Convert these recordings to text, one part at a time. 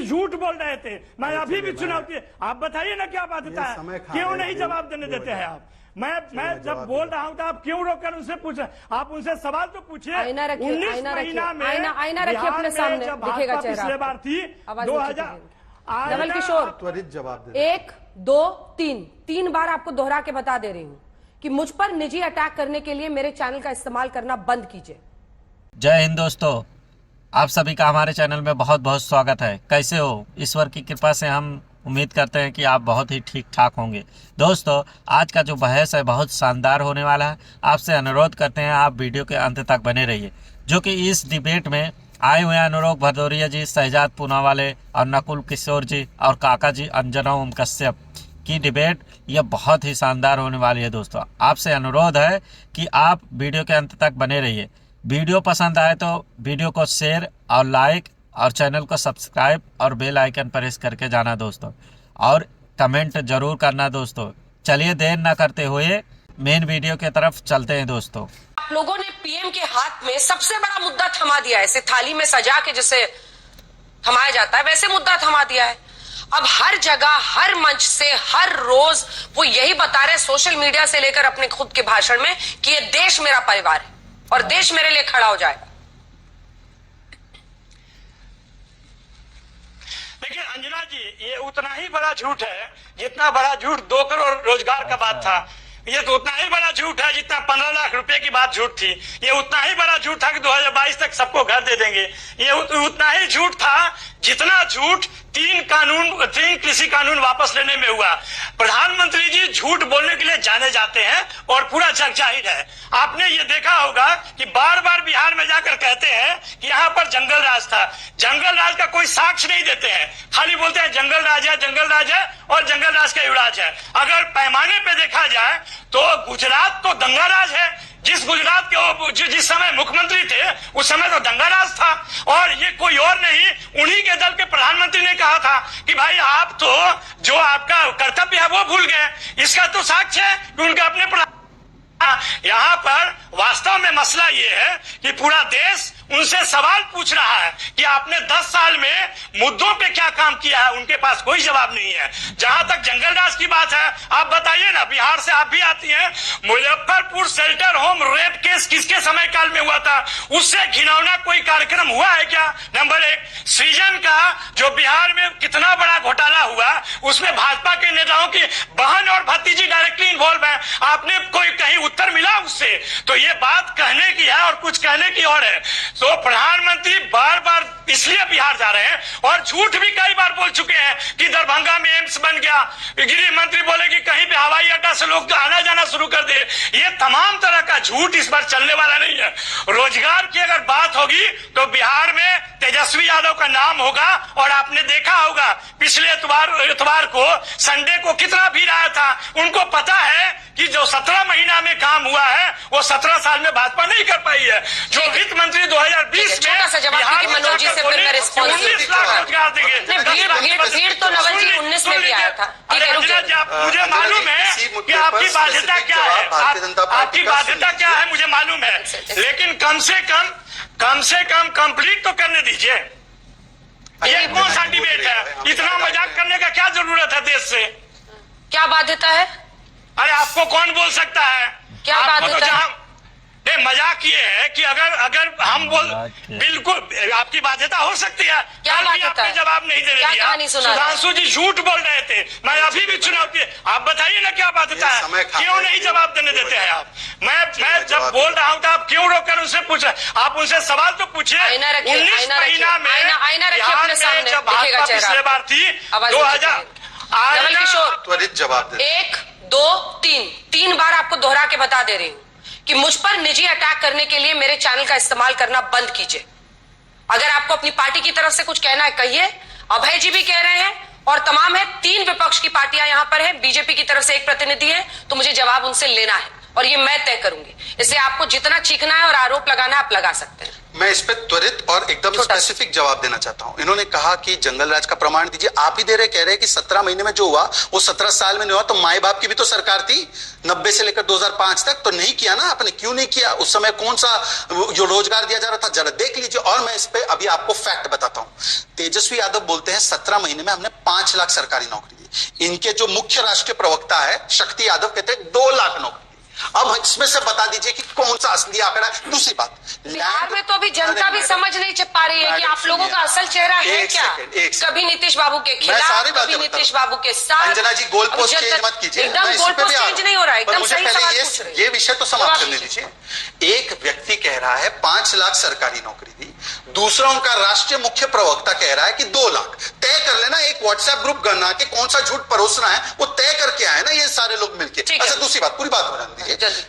झूठ बोल रहे थे। मैं अभी भी चुनौती, आप बताइए ना क्या बाध्यता है, क्यों नहीं जवाब देने देते हैं आप? मैं जब बोल रहा हूं तो आप क्यों रोककर उनसे पूछ, आप उनसे सवाल तो पूछिए। 19 महीना में आईना रखिए अपने सामने, दिखेगा चेहरा। पिछले बार थी 2000। नवल किशोर, त्वरित जवाब दे। 1 2 3 3 बार आपको दोहरा के बता दे रही हूँ कि मुझ पर निजी अटैक करने के लिए मेरे चैनल का इस्तेमाल करना बंद कीजिए। जय हिंद दोस्तों, आप सभी का हमारे चैनल में बहुत बहुत स्वागत है। कैसे हो? ईश्वर की कृपा से हम उम्मीद करते हैं कि आप बहुत ही ठीक ठाक होंगे। दोस्तों, आज का जो बहस है बहुत शानदार होने वाला है। आपसे अनुरोध करते हैं आप वीडियो के अंत तक बने रहिए, जो कि इस डिबेट में आए हुए अनुराग भदौरिया जी, शहजाद पूनावाले और नकुल किशोर जी और काका जी अंजना ओम कश्यप की डिबेट यह बहुत ही शानदार होने वाली है। दोस्तों, आपसे अनुरोध है कि आप वीडियो के अंत तक बने रहिए। वीडियो पसंद आए तो वीडियो को शेयर और लाइक और चैनल को सब्सक्राइब और बेल आइकन प्रेस करके जाना दोस्तों, और कमेंट जरूर करना दोस्तों। चलिए देर ना करते हुए मेन वीडियो की तरफ चलते हैं दोस्तों। आप लोगों ने पीएम के हाथ में सबसे बड़ा मुद्दा थमा दिया है, ऐसे थाली में सजा के जैसे थमाया जाता है वैसे मुद्दा थमा दिया है। अब हर जगह, हर मंच से, हर रोज वो यही बता रहे, सोशल मीडिया से लेकर अपने खुद के भाषण में, कि ये देश मेरा परिवार है और देश मेरे लिए खड़ा हो जाएगा। लेकिन अंजना जी, ये उतना ही बड़ा झूठ है जितना बड़ा झूठ 2 करोड़ रोजगार का बात था। ये तो उतना ही बड़ा झूठ है जितना 15 लाख रुपए की बात झूठ थी। ये उतना ही बड़ा झूठ था कि 2022 तक सबको घर दे देंगे। ये उतना ही झूठ था जितना झूठ 3 कृषि कानून वापस लेने में हुआ। प्रधानमंत्री जी झूठ बोलने के लिए जाने जाते हैं और पूरा जग जाहिर है। आपने ये देखा होगा कि बार बार बिहार में जाकर कहते हैं कि यहाँ पर जंगल राज था। जंगल राज का कोई साक्ष्य नहीं देते हैं, खाली बोलते हैं जंगल राज है, जंगल राज है और जंगल राज का युवराज है। अगर पैमाने पे देखा जाए तो गुजरात तो दंगा राज है। जिस गुजरात के जिस समय मुख्यमंत्री थे उस समय तो दंगा राज था, और ये कोई और नहीं, उन्हीं के दल के प्रधानमंत्री ने कहा था कि भाई आप तो जो आपका कर्तव्य है वो भूल गए। इसका तो साक्ष्य है कि उनके अपने यहाँ पर वास्तव में मसला ये है कि पूरा देश उनसे सवाल पूछ रहा है कि आपने 10 साल में मुद्दों पे क्या काम किया है। उनके पास कोई जवाब नहीं है। जहां तक जंगल राज की बात है, आप बताइए ना, बिहार से आप भी आती हैं, Muzaffarpur shelter home rape case किसके समय काल में हुआ था? उससे घिनौना कोई कार्यक्रम हुआ है क्या? नंबर 1, सृजन का जो बिहार में कितना बड़ा घोटाला हुआ, उसमें भाजपा के नेताओं की बहन और भतीजी डायरेक्टली इन्वॉल्व है। आपने कोई कहीं उत्तर मिला उससे? तो ये बात कहने की है और कुछ कहने की और है। तो प्रधानमंत्री बार बार इसलिए बिहार जा रहे हैं और झूठ भी कई बार बोल चुके हैं कि दरभंगा में एम्स बन गया। गृह मंत्री बोले कि कहीं भी हवाई अड्डा से लोग आना जाना शुरू कर दे। ये तमाम तरह का झूठ इस बार चलने वाला नहीं है। रोजगार की अगर बात होगी तो बिहार में तेजस्वी यादव का नाम होगा, और आपने देखा होगा पिछले इतवार को, संडे को कितना भीड़ आया था। उनको पता है कि जो 17 महीना में काम हुआ है वो 17 साल में भाजपा नहीं कर पाई है। जो वित्त मंत्री 2020 में मनोज जी से फिर मैं रिस्पॉन्स 19 लाख रोजगार देंगे। भीड़ तो नवल जी 19 में भी आया था। मुझे मालूम है कि आपकी बाध्यता क्या है, आपकी बाध्यता क्या है मुझे मालूम है, लेकिन कम से कम कंप्लीट तो करने दीजिए। ये कौन सा डिबेट है? इतना मजाक करने का क्या जरूरत है देश से? क्या बाध्यता है? अरे आपको कौन बोल सकता है? क्या बाध्यता है? मजाक ये है कि अगर हम बिल्कुल आपकी बाध्यता हो सकती है। क्या बाध्यता है? जवाब नहीं देने दिया। सुधांशु जी झूठ बोल रहे थे, मैं अभी भी चुनौती, आप बताइए ना क्या बाध्यता है, क्यों नहीं जवाब देने देते हैं आप? मैं जब बोल रहा हूँ तो आप क्यों रोककर उनसे पूछ रहे? आप उनसे सवाल तो पूछिए। 19 महीना में अपने सामने, जब भाजपा पिछले बार थी 2000। नवल किशोर, त्वरित जवाब दे। 1 2 3 बार आपको दोहरा के बता दे रही हूँ कि मुझ पर निजी अटैक करने के लिए मेरे चैनल का इस्तेमाल करना बंद कीजिए। अगर आपको अपनी पार्टी की तरफ से कुछ कहना है कहिए। अभय जी भी कह रहे हैं और तमाम है, 3 विपक्ष की पार्टियां यहां पर है, बीजेपी की तरफ से एक प्रतिनिधि है, तो मुझे जवाब उनसे लेना है। और ये मैं तय करूंगी। इसलिए आपको जितना चीखना है और आरोप लगाना है आप लगा सकते हैं। मैं इस पे त्वरित और एकदम स्पेसिफिक जवाब देना चाहता हूं। इन्होंने कहा कि जंगल राज का प्रमाण दीजिए, आप ही दे रहे, कह रहे हैं कि 17 महीने में जो हुआ वो 17 साल में नहीं हुआ। तो माए बाप की भी तो सरकार थी 90 से लेकर 2005 तक, तो नहीं किया ना आपने, क्यों नहीं किया? उस समय कौन सा जो रोजगार दिया जा रहा था, जरा देख लीजिए। और मैं इस पे अभी आपको फैक्ट बताता हूं। तेजस्वी यादव बोलते हैं 17 महीने में हमने 5 लाख सरकारी नौकरी दी। इनके जो मुख्य राष्ट्रीय प्रवक्ता है शक्ति यादव कहते हैं 2 लाख नौकरी। अब इसमें से बता दीजिए कि कौन सा असली आंकड़ा है। दूसरी बात, बिहार में तो अभी जनता भी समझ नहीं पा रही है कि आप लोगों का असल चेहरा है क्या। कभी नीतीश बाबू के खिलाफ, कभी नीतीश बाबू के साथ। अंजना जी, गोल पोस्ट चेंज मत कीजिए, एकदम गोल पोस्ट चेंज नहीं हो रहा है, एकदम सही सवाल पूछ रहे हैं। ये विषय तो समाप्त करने दीजिए। एक व्यक्ति कह रहा है 5 लाख सरकारी नौकरी दी, दूसरा उनका राष्ट्रीय मुख्य प्रवक्ता कह रहा है कि 2 लाख। तय कर लेना, एक व्हाट्सएप ग्रुप बना के कौन सा झूठ परोसना है वो तय करके आए ना ये सारे लोग मिलके। अच्छा, दूसरी बात, पूरी बात हो जाने दीजिए।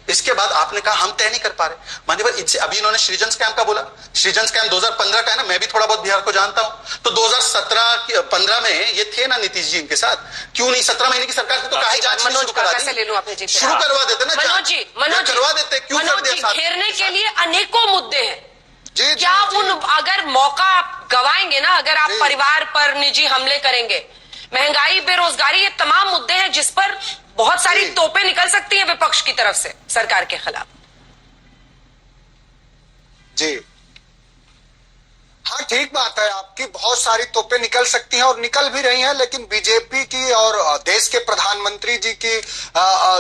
इसके बाद आपने कहा हम तय नहीं कर पा रहे। मान्यवर, इनसे अभी इन्होंने सृजन स्कैम का बोला। सृजन स्कैम 2015 का है ना, मैं भी थोड़ा बहुत बिहार को जानता हूं। तो 2017-15 में ये थे ना नीतीश जी इनके साथ, क्यों नहीं 17 महीने की सरकार थी तो काहे जांच शुरू करा दी? शुरू करवा देते ना, मनोज जी करवा देते, क्यों कर दिया? घेरने के लिए अनेकों मुद्दे हैं। क्या उन अगर मौका आप गवाएंगे ना, अगर आप परिवार पर निजी हमले करेंगे, महंगाई, बेरोजगारी, ये तमाम मुद्दे हैं जिस पर बहुत सारी तोपें निकल सकती हैं विपक्ष की तरफ से सरकार के खिलाफ। जी हाँ, ठीक बात है आपकी, बहुत सारी तोपें निकल सकती हैं और निकल भी रही हैं। लेकिन बीजेपी की और देश के प्रधानमंत्री जी की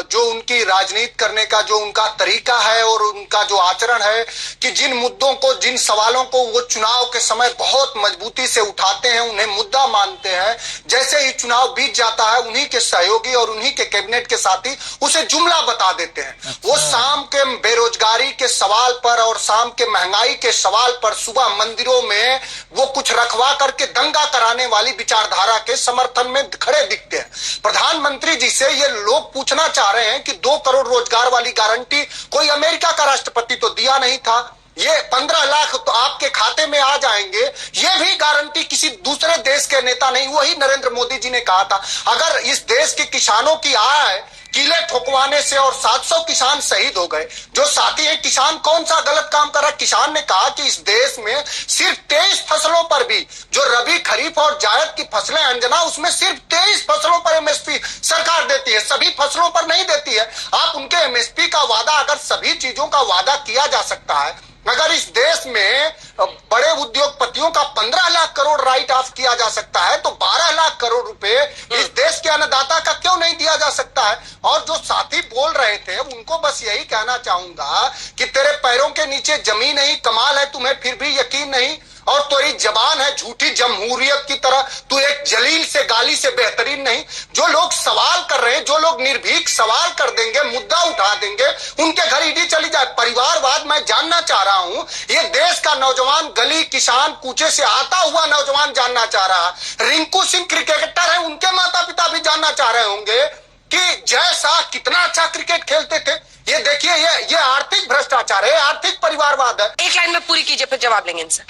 जो उनकी राजनीति करने का जो उनका तरीका है और उनका जो आचरण है कि जिन मुद्दों को, जिन सवालों को वो चुनाव के समय बहुत मजबूती से उठाते हैं, उन्हें मुद्दा मानते हैं, जैसे ही चुनाव बीत जाता है उन्हीं के सहयोगी और उन्हीं के कैबिनेट के साथी उसे जुमला बता देते हैं। वो शाम के बेरोजगारी के सवाल पर और शाम के महंगाई के सवाल पर सुबह मंदिरों में वो कुछ रखवा करके दंगा कराने वाली विचारधारा के समर्थन में खड़े दिखते हैं। प्रधानमंत्री जी से ये लोग पूछना चाह रहे हैं कि 2 करोड़ रोजगार वाली गारंटी कोई अमेरिका का राष्ट्रपति तो दिया नहीं था, ये 15 लाख तो आपके खाते में आ जाएंगे, ये भी गारंटी किसी दूसरे देश के नेता नहीं, वही नरेंद्र मोदी जी ने कहा था। अगर इस देश के किसानों की आय किले ठोकवाने से और 700 किसान शहीद हो गए, जो साथी है किसान कौन सा गलत काम कर रहा है? किसान ने कहा कि इस देश में सिर्फ 23 फसलों पर भी, जो रबी, खरीफ और जायद की फसलें अंजना, उसमें सिर्फ 23 फसलों पर एमएसपी सरकार देती है, सभी फसलों पर नहीं देती है। आप उनके एमएसपी का वादा, अगर सभी चीजों का वादा किया जा सकता है, अगर इस देश में बड़े उद्योगपतियों का 15 लाख करोड़ राइट ऑफ किया जा सकता है, तो 12 लाख करोड़ रुपए इस देश के अन्नदाता का क्यों नहीं दिया जा सकता है? और जो साथी बोल रहे थे उनको बस यही कहना चाहूंगा कि तेरे पैरों के नीचे जमीन नहीं, कमाल है तुम्हें फिर भी यकीन नहीं, और तेरी जबान है झूठी जमहूरियत की तरह, तू एक जलील से गाली से बेहतरीन नहीं। जो लोग सवाल कर रहे हैं, जो लोग निर्भीक सवाल कर देंगे, मुद्दा उठा देंगे, उनके घर ईडी चली जाए। परिवारवाद मैं जानना चाह रहा हूं, ये देश का नौजवान, गली किसान कूचे से आता हुआ नौजवान जानना चाह रहा है। रिंकू सिंह क्रिकेटर है, उनके माता पिता भी जानना चाह रहे होंगे कि जय शाह कितना अच्छा क्रिकेट खेलते थे। ये देखिए, ये आर्थिक भ्रष्टाचार है, आर्थिक परिवारवाद है। एक लाइन में पूरी कीजिए, फिर जवाब लेंगे इनसे।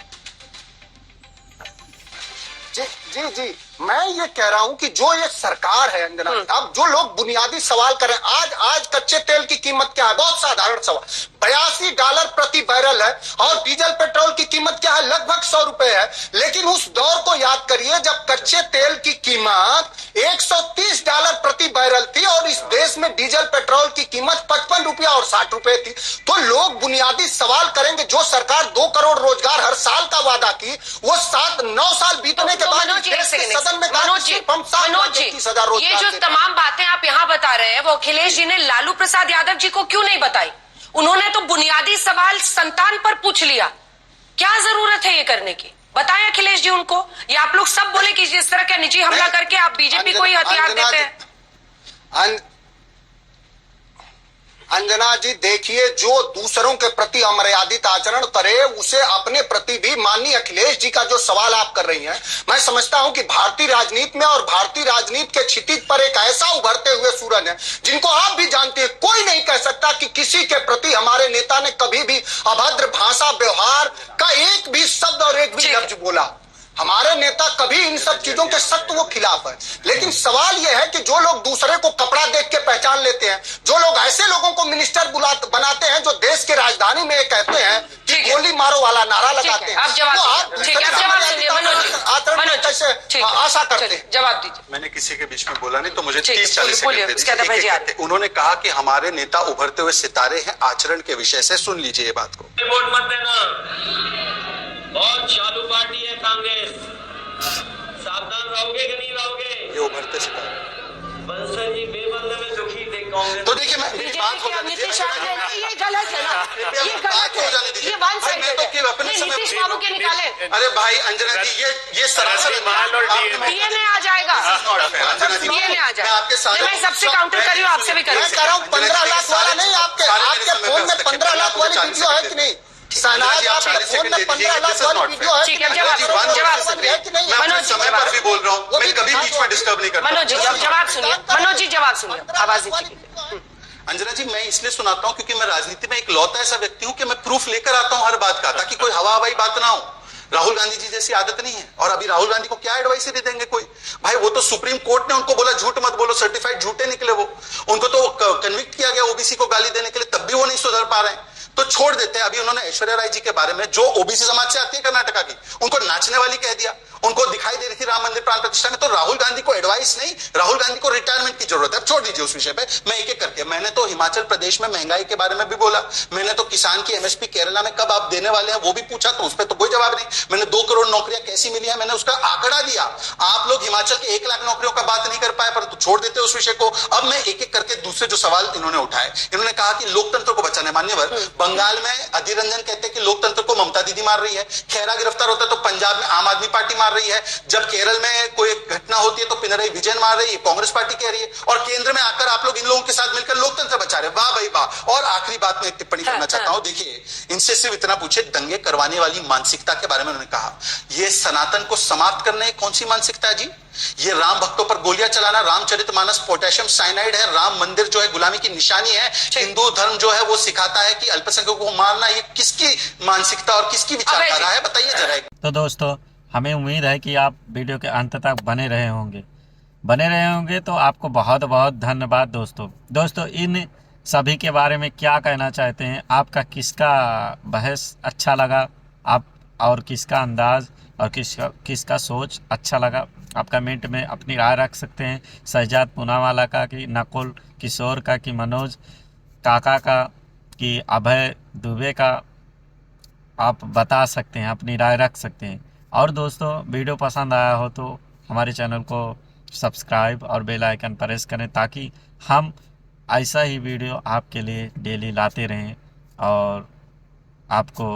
जी जी, मैं ये कह रहा हूं कि जो ये सरकार है अंजना, अब जो लोग बुनियादी सवाल करें, आज कच्चे तेल की कीमत क्या है? बहुत साधारण सवाल, $82 प्रति बैरल है, और डीजल पेट्रोल की कीमत क्या है? लगभग 100 रुपए है। लेकिन उस दौर को याद करिए जब कच्चे तेल की कीमत $130 प्रति बैरल थी और इस देश में डीजल पेट्रोल की कीमत 55 रुपया और 60 रुपए थी। तो लोग बुनियादी सवाल करेंगे, जो सरकार 2 करोड़ रोजगार हर साल का वादा की, वो 7-9 साल बीतने के बाद मनोज जी, ये जो तमाम बातें आप यहाँ बता रहे हैं, वो अखिलेश जी ने लालू प्रसाद यादव जी को क्यों नहीं बताई? उन्होंने तो बुनियादी सवाल संतान पर पूछ लिया। क्या जरूरत है ये करने की? बताएं अखिलेश जी उनको। ये आप लोग सब बोले कि जिस तरह का निजी हमला करके आप बीजेपी को ही हथियार देते हैं। अंजना जी देखिए, जो दूसरों के प्रति अमर्यादित आचरण करे उसे अपने प्रति भी, माननीय अखिलेश जी का जो सवाल आप कर रही हैं, मैं समझता हूं कि भारतीय राजनीति में और भारतीय राजनीति के क्षितिज पर एक ऐसा उभरते हुए सूरज है जिनको आप भी जानते हैं। कोई नहीं कह सकता कि किसी के प्रति हमारे नेता ने कभी भी अभद्र भाषा व्यवहार का एक भी शब्द और एक भी लफ्ज बोला। हमारे नेता कभी इन सब चीजों के सख्त वो खिलाफ है। लेकिन सवाल यह है कि जो लोग दूसरे को कपड़ा देख के पहचान लेते हैं, जो लोग ऐसे लोगों को मिनिस्टर बनाते हैं जो देश की राजधानी में कहते हैं कि गोली मारो वाला नारा लगाते हैं, आप जवाब तो आप दीजिए। ठीक है, आप जवाब सुनिए मनोज जी, कैसे आशा करते हैं? जवाब दीजिए। मैंने किसी के बीच में बोला नहीं, तो मुझे ठीक है, 30-40 बोलिए, सेकंड उसके बाद भाई जी आते हैं। उन्होंने कहा कि हमारे नेता उभरते हुए सितारे हैं आचरण के विषय से। सुन लीजिए ये बात को। वोट मत देना, बहुत चालू पार्टी है कांग्रेस, सावधान रहोगे कि नहीं रहोगे? ये उभरते सितारे बंसल जी बेबंद में दुखी थे कांग्रेस। तो देखिए मैं मेरी बात हो जाने दीजिए। नीतीश ये गलत है ना, ये बात गलत हो जाने है, दीजिए। ये वन भाई, मैं तो केवल अपने साइडेड है। समय नीतीश बाबू के निकाले, अरे भाई अंजना जी, ये सरासर डीएनए आ जाएगा, डीएनए आ जाएगा। मैं आपके साथ मैं सबसे काउंटर कर रही हूँ, आपसे भी कर रही मैं कह रहा हूँ 15 लाख वाला नहीं, आपके फोन में 15 लाख वाली वीडियो है कि नहीं? शहनाज, आपके फोन में 15 लाख वाली वीडियो है कि ठीक है, नहीं? जवाब सुनिए। है कि नहीं? मैं अपने मनोज जी, समय पर भी बोल रहा हूँ, मैं कभी बीच में डिस्टर्ब नहीं करता। मनोज जी जवाब सुनिए, मनोज जी जवाब सुनिए, आवाज दीजिए। अंजना जी, मैं इसलिए सुनाता हूं क्योंकि मैं राजनीति में एक लौता ऐसा व्यक्ति हूं कि मैं प्रूफ लेकर आता हूं हर बात का, ताकि कोई हवाई बात ना हो। राहुल गांधी जी जैसी आदत नहीं है। और अभी राहुल गांधी को क्या एडवाइस दे देंगे कोई? भाई वो तो सुप्रीम कोर्ट ने उनको बोला झूठ मत बोलो, सर्टिफाइड झूठे निकले वो। उनको तो कन्विक्ट किया गया ओबीसी को गाली देने के लिए, तब भी वो नहीं सुधर पा रहे हैं। तो छोड़ देते हैं। अभी उन्होंने ऐश्वर्या राय जी के बारे में, जो ओबीसी समाज से आती है कर्नाटका की, उनको नाचने वाली कह दिया। उनको दिखाई दे रही थी राम मंदिर प्राण प्रतिष्ठा में। तो राहुल गांधी को एडवाइस नहीं, राहुल गांधी को रिटायरमेंट की जरूरत है। अब छोड़ दीजिए उस विषय पे, मैं एक एक करके। मैंने तो हिमाचल प्रदेश में महंगाई के बारे में भी बोला, मैंने तो किसान की एमएसपी केरला में कब आप देने वाले हैं वो भी पूछा, तो उस पर तो कोई जवाब नहीं। मैंने 2 करोड़ नौकरियां कैसी मिली है, मैंने उसका आंकड़ा दिया। आप लोग हिमाचल के 1 लाख नौकरियों का बात नहीं कर पाए, परंतु छोड़ देते उस विषय को। अब मैं एक एक करके दूसरे जो सवाल इन्होंने उठाए, इन्होंने कहा कि लोकतंत्र को बचाने, मान्यवर बंगाल में अधीर रंजन कहते हैं कि लोकतंत्र को ममता दीदी मार रही है, खेरा गिरफ्तार होता है तो पंजाब में आम आदमी पार्टी मार रही है, जब केरल में कोई घटना होती है तो पिनराई विजयन मार रही है, कांग्रेस पार्टी कह रही है, और केंद्र में आकर आप लोग इन लोगों के साथ मिलकर लोकतंत्र बचा रहे। वाह भाई वाह। और आखिरी बात में एक टिप्पणी करना चाहता हूं। देखिए, इनसे सिर्फ इतना पूछे, दंगे करवाने वाली मानसिकता के बारे में उन्होंने कहा, ये सनातन को समाप्त करने कौन सी मानसिकता है जी? ये राम भक्तों पर गोलियां चलाना, रामचरितमानस पोटेशियम साइनाइड है, राम मंदिर जो है गुलामी की निशानी है, हिंदू धर्म जो है वो सिखाता है कि अल्पसंख्यकों को मारना, ये किसकी मानसिकता और किसकी विचारधारा है, बताइए जरा। तो दोस्तों, हमें उम्मीद है कि आप वीडियो के अंत तक बने रहे होंगे तो आपको बहुत बहुत धन्यवाद दोस्तों। इन सभी के बारे में क्या कहना चाहते हैं? आपका किसका बहस अच्छा लगा, आप और किसका अंदाज और किसका सोच अच्छा लगा? आप कमेंट में अपनी राय रख सकते हैं। शहजाद पूनावाला का, कि नकुल किशोर का, कि मनोज काका का, कि अभय दुबे का, आप बता सकते हैं, अपनी राय रख सकते हैं। और दोस्तों, वीडियो पसंद आया हो तो हमारे चैनल को सब्सक्राइब और बेल आइकन प्रेस करें, ताकि हम ऐसा ही वीडियो आपके लिए डेली लाते रहें और आपको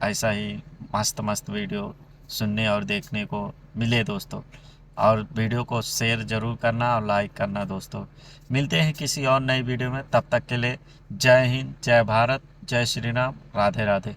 ऐसा ही मस्त वीडियो सुनने और देखने को मिले दोस्तों। और वीडियो को शेयर ज़रूर करना और लाइक करना दोस्तों। मिलते हैं किसी और नई वीडियो में, तब तक के लिए जय हिंद, जय भारत, जय श्री राम, राधे राधे।